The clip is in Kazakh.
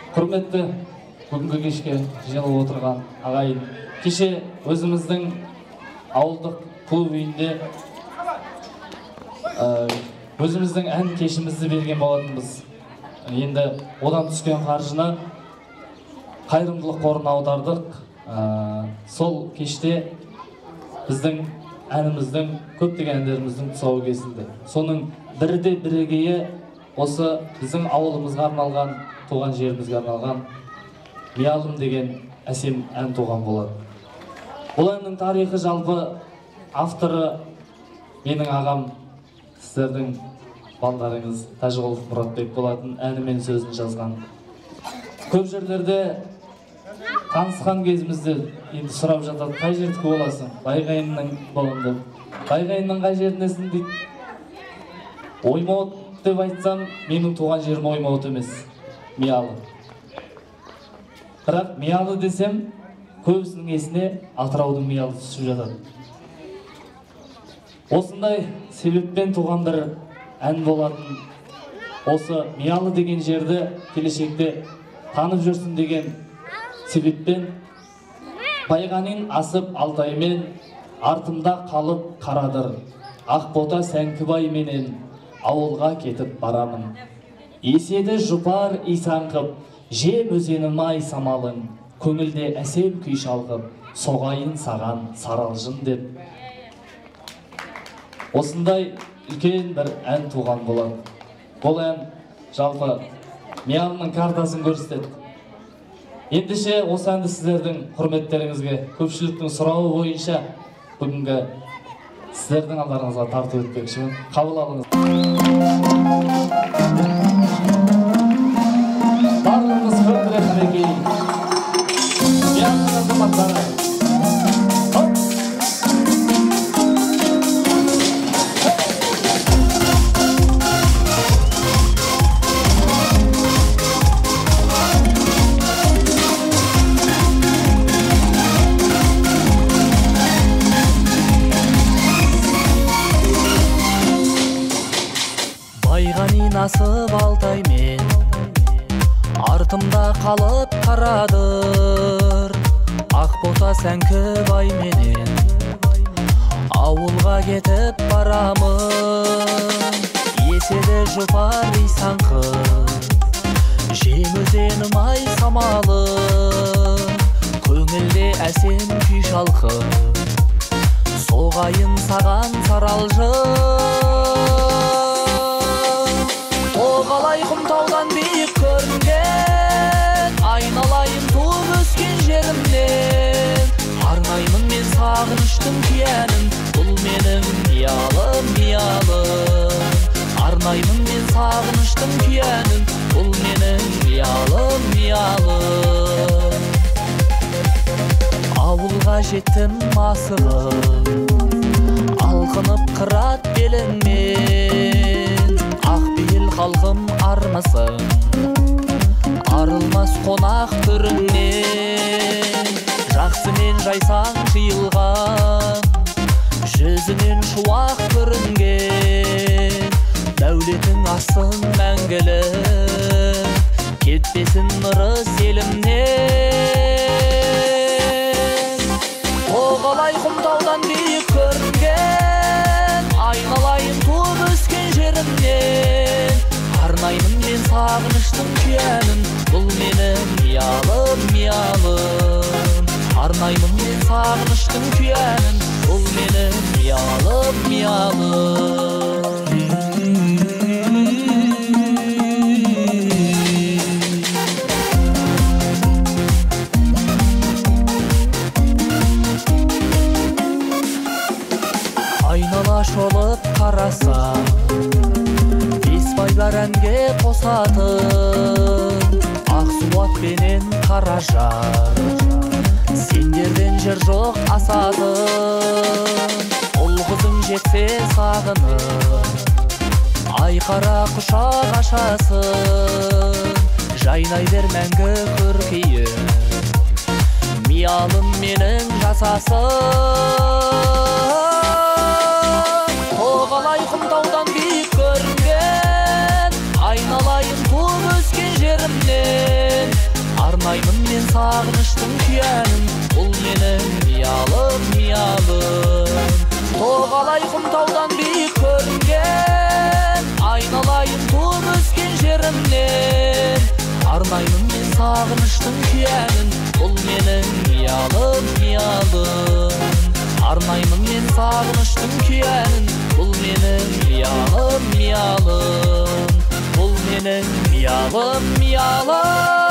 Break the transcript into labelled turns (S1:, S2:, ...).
S1: Құрметті бүгінгі кешке жиналып отырған ағайын, кеше өзіміздің ауылдық клуб үйінде өзіміздің ән кешімізді берген болатынбыз. Енді одан түскен қаржыны қайырымдылық қорына аудардық. Сол кеште біздің әніміздің, көптеген әндеріміздің тұсауы кесілді. Соның бірде бірегейі осы біздің ауылымызға арналған, туған жерімізге арналған «Миялым» деген әсем ән туған болады. Бұл әннің тарихы жалпы авторы менің ағам, сіздердің балдарыңыз Тәжіғұлов Мұратбек болатын, әні мен сөзін жазған. Көп жерлерде танысқан кезімізде енді сұрап жатады, қай жердікі боласың? Байғайынның болынды. Байғайынның қай жеріндесің дейді. Оймауыт деп айтсам, менің туған жерім Оймауыт емес, Миялы. Бірақ Миялы десем, көбісінің есіне Атыраудың Миялы түсіп жатады. Осындай себеппен туған бір ән болатын. Осы Миялы деген жерді келешекте танып жүрсін деген себеппен Байғанин асып Алтаймен, артымда қалып Қарадыр, Ақбота Сәңкібай менен ауылға кетіп барамын. Еседі жұпар исаңқып, жем өзенім ай самалың, көңілде әсем күй шалқып, соғайын саған саралжын деп. Осындай үлкен бір ән туған болады. Бұл ән жалпы Миялының картасын көрсетеді. Ендеше осы әнді сіздердің құрметтеріңізге, көпшіліктің сұрауы бойынша бүгінгі сіздердің алдарыңызға тарту өтпекшімін. Қабыл алыңыз. Барлығымыз көптірек бірегей. Миялының азаматтары.
S2: Байғанин асып Алтаймен, артымда қалып Қарадыр, Ақбота Сәңкібай менен ауылға кетіп барамын. Еседі жұпар исаңқып, жем өзенім ай самалы, көңілде әсем күй шалқып, соғайын саған саралжын. Тоғалай құмтаудан биік көрінген, айналайын туып өскен жерімнен. Арнаймын мен сағыныштың күйәнін, бұл менің Миялым, Миялым. Арнаймын мен сағыныштың күйәнін, бұл менің Миялым, Миялым. Ауылға жеттім асығып, алқынып қырат беліңмен. Ақбейіл халқым армысың, арылмас қонақ түріңнен. Жақсымен жайсаң жиылған, жүзінен шуақ көрінген. Дәулетің асын мәңгілік, кетпесін нұры селімнен. Тоғалай құмтаудан биік көрінген, айналайын туып өскен жерімнен. Арнаймын мен сағыныштың күйәнін, бұл менің Миялым, Миялым. Арнаймын мен сағыныштың күйәнін, бұл менің Миялым, Миялым. Айнала шолып қарасам, Бесбайлар әнге қосатын, Ақсуат пенен Қаражар, сендерден жер жоқ асатын. Ұл қызың жетсе сағынып, айқара құшақ ашасын. Жайнай бер мәңгі көркейіп, Миялым менің жасасын. Тоғалай құмтаудан биік көрінген, айналайын туып өскен жерімнен. сағыныштың күйәнін, бұл менің миялым, миялым. Тоғалайқым таудан биік көрінген, айналайын туып өскен жерімнен. Арнаймын мен сағыныштың күйәнін, бұл менің миялым, миялым. Арнаймын мен сағыныштың күйәнін, бұл менің миялым, миялым. Бұл менің миялым, миялым.